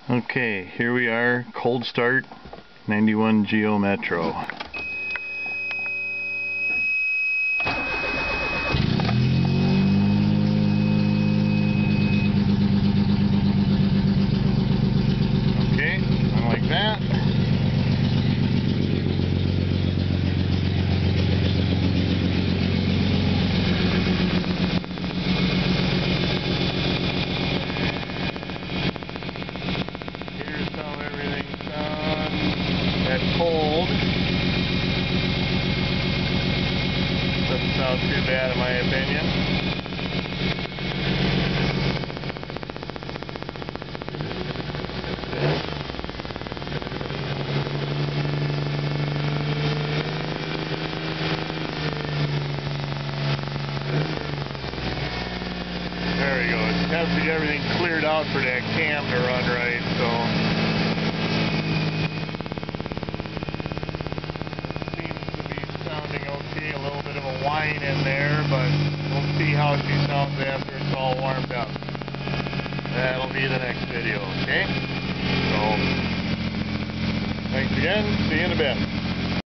Okay, here we are, cold start, 91 Geo Metro. Okay, I'm like that. Cold. Doesn't sound too bad in my opinion. There we go. It has to get everything cleared out for that cam to run right, so. Okay, a little bit of a whine in there, but we'll see how she sounds after it's all warmed up. That'll be the next video, okay? So, thanks again, see you in a bit.